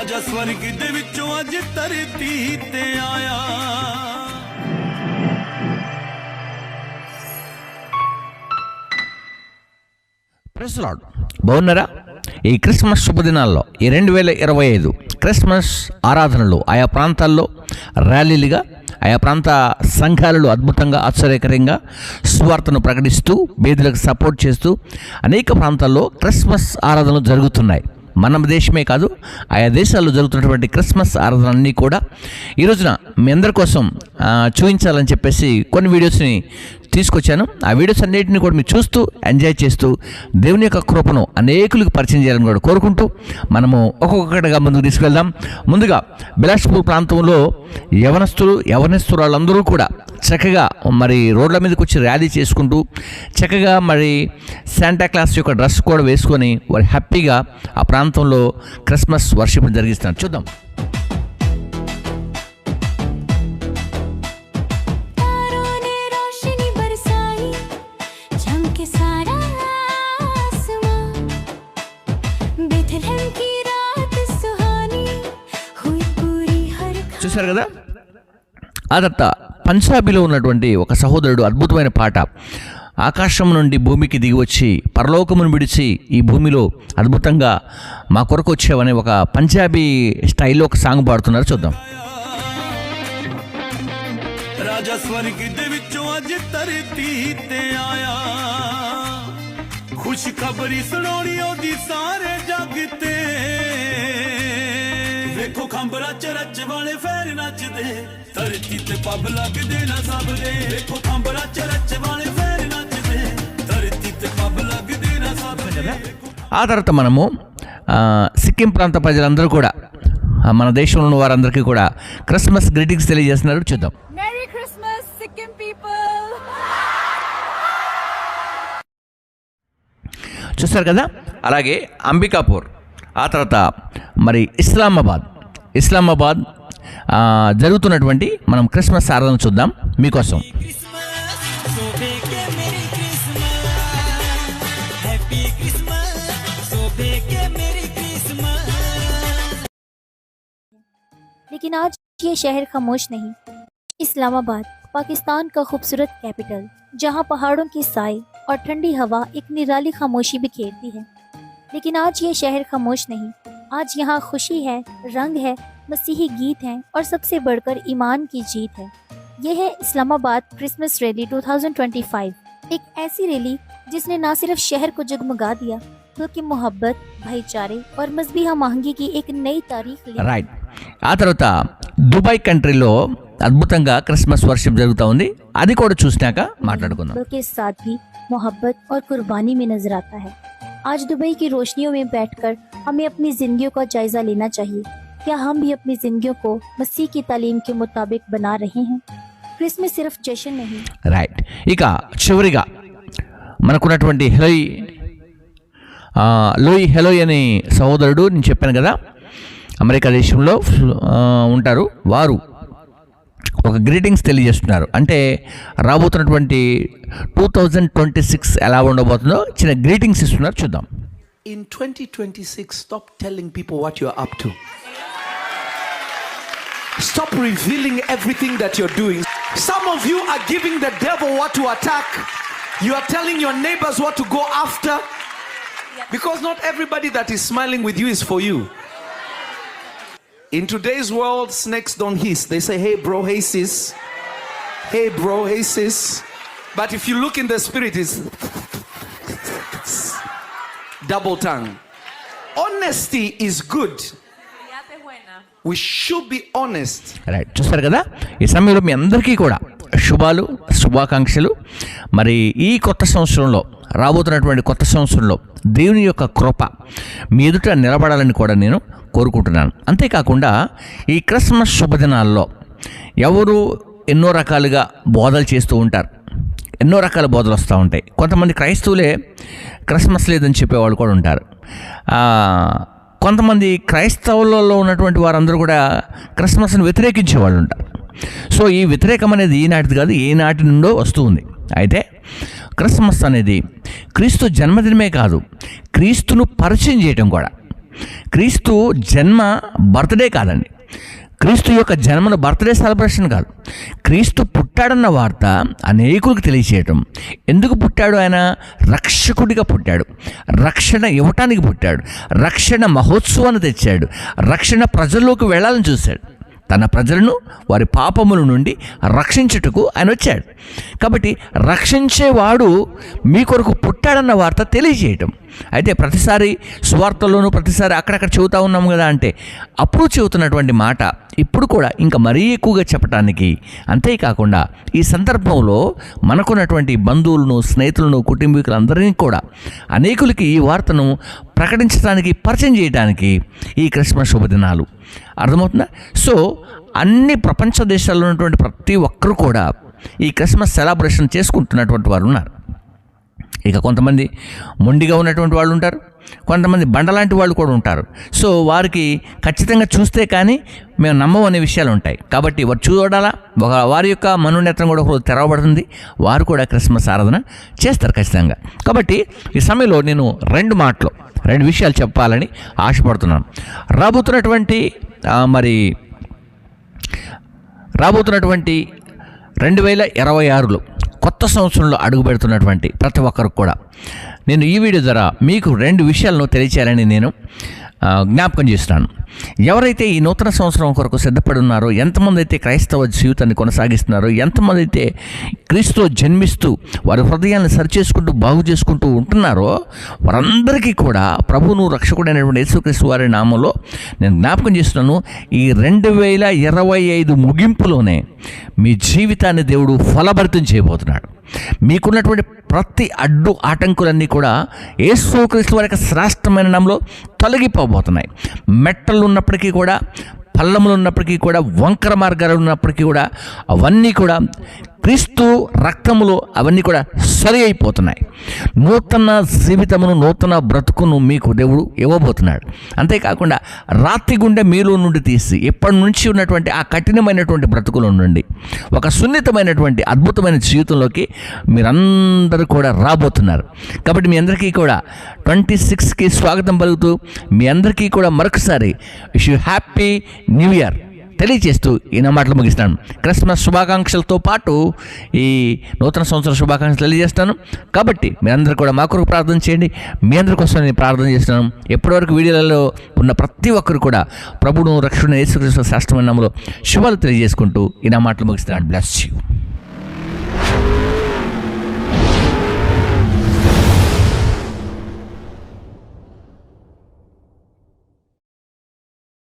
ਰਾਜਾ ਸਵਰਗ ਦੇ ਵਿੱਚੋਂ ਅੱਜ ਧਰਤੀ ਤੇ ਆਇਆ। Praise the lord. బాగున్నారా? ఈ క్రిస్మస్ శుభదినాల్లో ఈ 2025 క్రిస్మస్ ఆరాధనలు ఆయా ప్రాంతాల్లో ర్యాలీలుగా ఆయా ప్రాంత సంఘాలలో అద్భుతంగా ఆశ్చర్యకరంగా సువార్తను ప్రకటిస్తూ బేదలకు సపోర్ట్ చేస్తూ అనేక ప్రాంతాల్లో క్రిస్మస్ ఆరాధనలు జరుగుతున్నాయి. మన దేశమే కాదు, ఆయా దేశాల్లో జరుగుతున్నటువంటి క్రిస్మస్ ఆరాధనలన్నీ కూడా ఈ రోజున మీ అందరి కోసం చూపించాలని చెప్పేసి కొన్ని వీడియోస్ని తీసుకొచ్చాను. ఆ వీడియోస్ అన్నిటిని కూడా మీరు చూస్తూ ఎంజాయ్ చేస్తూ దేవుని యొక్క కృపను అనేకులకు పరిచయం చేయాలని కూడా కోరుకుంటూ మనము ఒక్కొక్కటిగా ముందుకు తీసుకెళ్దాం. ముందుగా బిలాస్పూర్ ప్రాంతంలో యవనస్తురాళ్ళందరూ కూడా చక్కగా మరి రోడ్ల మీదకి వచ్చి ర్యాలీ చేసుకుంటూ చక్కగా మరి శాంటా క్లాస్ యొక్క డ్రెస్ కూడా వేసుకొని వారు హ్యాపీగా ఆ ప్రాంతంలో క్రిస్మస్ వర్షిప్ జరిగిస్తున్నారు. చూద్దాం. చూశారు కదా? ఆ తర్వాత పంజాబీలో ఉన్నటువంటి ఒక సహోదరుడు అద్భుతమైన పాట, ఆకాశం నుండి భూమికి దిగి వచ్చి పరలోకమును విడిచి ఈ భూమిలో అద్భుతంగా మా కొరకు వచ్చావనే ఒక పంజాబీ స్టైల్లో ఒక సాంగ్ పాడుతున్నారు. చూద్దాం. ਰਾਜਾ ਸਵਰਗ ਦੇ ਵਿੱਚੋਂ ਅੱਜ ਧਰਤੀ ਤੇ ਆਇਆ, ਖੁਸ਼ਖਬਰੀ ਸੁਣਾਉਣੀ ਉਹਦੀ ਸਾਰੇ ਜੱਗ ਤੇ। ਵੇਖੋ ਖੰਬਰਾ ਚ ਰੱਚ ਵਾਲੇ ਫੇਰ ਨੱਚਦੇ, ਧਰਤੀ ਤੇ ਪੱਬ ਲੱਗਦੇ ਨਾ ਸਭ ਦੇ। ਵੇਖੋ ਖੰਬਰਾ ਚ ਰੱਚ ਵਾਲੇ ਫੇਰ ਨੱਚਦੇ, ਧਰਤੀ ਤੇ ਪੱਬ ਲੱਗਦੇ ਨਾ ਸਭ ਦੇ। ఆ తర్వాత మనము సిక్కిం ప్రాంత ప్రజలందరూ కూడా మన దేశంలో ఉన్న వారందరికీ కూడా క్రిస్మస్ గ్రీటింగ్స్ తెలియజేస్తున్నారు. చూద్దాం. Merry Christmas, Sikkim people! చూస్తారు కదా? అలాగే అంబికాపూర్, ఆ తర్వాత మరి ఇస్లామాబాద్ జరుగుతున్నటువంటి మనం క్రిస్మస్ ఆరాధన చూద్దాం మీకోసం. लेकिन आज ये शहर खामोश नहीं। इस्लामाबाद पाकिस्तान का खूबसूरत कैपिटल, जहां पहाड़ों की साए और ठंडी हवा एक निराली खामोशी बिखेरती है। लेकिन आज ये शहर खामोश नहीं। आज यहाँ खुशी है, रंग है, मसीही गीत हैं और सबसे बढ़कर ईमान की जीत है। यह है इस्लामाबाद क्रिसमस रैली 2025, एक ऐसी रैली जिसने न सिर्फ शहर को जगमगा दिया बल्कि मोहब्बत, भाईचारे और मजहबी हमआहंगी की एक नई तारीख ली। రైట్. ఆ తర్వాత దుబాయ్ కంట్రీలో అద్భుతంగా క్రిస్మస్ వర్షిప్ జరుగుతూ ఉంది. అది కూడా చూసినాక మాట్లాడుకుందాం. के साथ भी मोहब्बत और कुर्बानी में नजर आता है। आज दुबई की रोशनियों में बैठकर हमें अपनी जिंदगियों का जायजा लेना चाहिए। क्या हम भी अपनी जिंदगियों को मसीह की तालीम के मुताबिक बना रहे हैं? क्रिसमस सिर्फ जश्न नहीं। రైట్. ఇక చివరిగా మనకున్నటువంటి హెలోయ్ అనే సహోదరుడు, నేను చెప్పాను కదా అమెరికా దేశంలో ఉంటారు, వారు ఒక గ్రీటింగ్స్ తెలియజేస్తున్నారు. అంటే రాబోతున్నటువంటి 2026 ఎలా ఉండబోతుందో చిన్న గ్రీటింగ్స్ ఇస్తున్నారు. చూద్దాం. In 2026, stop telling people what you're up to. Stop revealing everything that you're doing. Some of you are giving the devil what to attack. You are telling your neighbors what to go after. Because not everybody that is smiling with you is for you. In today's world, snakes don't hiss. They say, hey bro, hey sis. Hey bro, hey sis. But if you look in the spirit, it's double tongue. Honesty is good. We should be honest. Right. చూస్తారు కదా? ఈ సమయంలో మీ అందరికీ కూడా శుభాకాంక్షలు. మరి ఈ కొత్త సంవత్సరంలో, రాబోతున్నటువంటి కొత్త సంవత్సరంలో దేవుని యొక్క కృప మీ ఎదుట నిలబడాలని కూడా నేను కోరుకుంటున్నాను. అంతేకాకుండా ఈ క్రిస్మస్ శుభదినాల్లో ఎవరు ఎన్నో రకాలుగా బోధలు చేస్తూ ఉంటారు, ఎన్నో రకాల బోధలు వస్తూ ఉంటాయి. కొంతమంది క్రైస్తవులే క్రిస్మస్ లేదని చెప్పేవాళ్ళు కూడా ఉంటారు. కొంతమంది క్రైస్తవులలో ఉన్నటువంటి వారందరూ కూడా క్రిస్మస్ని వ్యతిరేకించే వాళ్ళు ఉంటారు. సో ఈ వ్యతిరేకం అనేది ఈనాటిది కాదు, ఏ నాటి నుండో వస్తూ ఉంది. అయితే క్రిస్మస్ అనేది క్రీస్తు జన్మదినమే కాదు, క్రీస్తును పరిచయం చేయటం కూడా. క్రీస్తు జన్మ బర్త్డే కాదండి. క్రీస్తు యొక్క జన్మను బర్త్డే సెలబ్రేషన్ కాదు. క్రీస్తు పుట్టాడన్న వార్త అనేకులకు తెలియచేయటం. ఎందుకు పుట్టాడు? ఆయన రక్షకుడిగా పుట్టాడు, రక్షణ ఇవ్వటానికి పుట్టాడు, రక్షణ మహోత్సవాన్ని తెచ్చాడు, రక్షణ ప్రజల్లోకి వెళ్ళాలని చూశాడు. తన ప్రజలను వారి పాపముల నుండి రక్షించుటకు ఆయన వచ్చాడు. కాబట్టి రక్షించేవాడు మీ కొరకు పుట్టాడన్న వార్త తెలియజేయటం. అయితే ప్రతిసారి సువార్తల్లోనూ ప్రతిసారి అక్కడక్కడ చెబుతూ ఉన్నాము కదా అంటే, అప్పుడు చెబుతున్నటువంటి మాట ఇప్పుడు కూడా ఇంకా మరీ ఎక్కువగా చెప్పటానికి, అంతేకాకుండా ఈ సందర్భంలో మనకున్నటువంటి బంధువులను, స్నేహితులను, కుటుంబీకులందరినీ కూడా అనేకులకి ఈ వార్తను ప్రకటించడానికి, పరిచయం చేయడానికి ఈ క్రిస్మస్ శుభదినాలు. అర్థమవుతుందా? సో అన్ని ప్రపంచ దేశాల్లో ఉన్నటువంటి ప్రతి ఒక్కరు కూడా ఈ క్రిస్మస్ సెలబ్రేషన్ చేసుకుంటున్నటువంటి వారు ఉన్నారు. ఇక కొంతమంది మొండిగా ఉన్నటువంటి వాళ్ళు ఉంటారు, కొంతమంది బండలాంటి వాళ్ళు కూడా ఉంటారు. సో వారికి ఖచ్చితంగా చూస్తే కానీ మేము నమ్మం అనే విషయాలు ఉంటాయి. కాబట్టి వారు చూడాలా, వారి యొక్క మనోనేత్రం కూడా ఒకరోజు తెరవబడుతుంది. వారు కూడా క్రిస్మస్ ఆరాధన చేస్తారు ఖచ్చితంగా. కాబట్టి ఈ సమయంలో నేను రెండు విషయాలు చెప్పాలని ఆశపడుతున్నాను. రాబోతున్నటువంటి 2026లో కొత్త సంవత్సరంలో అడుగు పెడుతున్నటువంటి ప్రతి ఒక్కరికి కూడా నేను ఈ వీడియో ద్వారా మీకు 2 విషయాలను తెలియచేయాలని నేను జ్ఞాపకం చేస్తున్నాను. ఎవరైతే ఈ నూతన సంవత్సరం కొరకు సిద్ధపడి ఉన్నారో, ఎంతమంది అయితే క్రైస్తవ జీవితాన్ని కొనసాగిస్తున్నారో, ఎంతమంది అయితే క్రీస్తులో జన్మిస్తూ వారి హృదయాన్ని సరిచేసుకుంటూ బాగు చేసుకుంటూ ఉంటున్నారో, వారందరికీ కూడా ప్రభువును రక్షకుడైనటువంటి యేసుక్రీస్తు వారి నామంలో నేను జ్ఞాపకం చేస్తున్నాను. ఈ 2025 ముగింపులోనే మీ జీవితాన్ని దేవుడు ఫలభరితం చేయబోతున్నాడు. మీకున్నటువంటి ప్రతి ఆటంకులన్నీ కూడా యేసుక్రీస్తు వారి యొక్క శ్రేష్టమైన నామములో తొలగిపోబోతున్నాయి. మెట్టలు ఉన్నప్పటికీ కూడా, పల్లములు ఉన్నప్పటికీ కూడా, వంకర మార్గాలు ఉన్నప్పటికీ కూడా అవన్నీ కూడా క్రీస్తు రక్తములో అవన్నీ కూడా సరి అయిపోతున్నాయి. నూతన జీవితమును, నూతన బ్రతుకును మీకు దేవుడు ఇవ్వబోతున్నాడు. అంతేకాకుండా రాతి గుండె మీలో నుండి తీసి ఎప్పటి నుంచి ఉన్నటువంటి ఆ కఠినమైనటువంటి బ్రతుకులో నుండి ఒక సున్నితమైనటువంటి అద్భుతమైన జీవితంలోకి మీరందరూ కూడా రాబోతున్నారు. కాబట్టి మీ అందరికీ కూడా 26కి స్వాగతం పలుకుతూ మీ అందరికీ కూడా మరొకసారి wish you happy new year తెలియజేస్తూ ఈ నా మాటలు ముగిస్తాను. క్రిస్మస్ శుభాకాంక్షలతో పాటు ఈ నూతన సంవత్సర శుభాకాంక్షలు తెలియజేస్తాను. కాబట్టి మీరందరూ కూడా మా కొరకు ప్రార్థన చేయండి. మీ అందరి కోసం నేను ప్రార్థన చేస్తున్నాను. ఎప్పటివరకు వీడియోలలో ఉన్న ప్రతి ఒక్కరు కూడా ప్రభువును, రక్షకుడైన యేసుక్రీస్తు శ్రేష్టమైన నామములో శుభాలు తెలియజేసుకుంటూ ఈ నా మాటలు ముగిస్తాను. Bless you.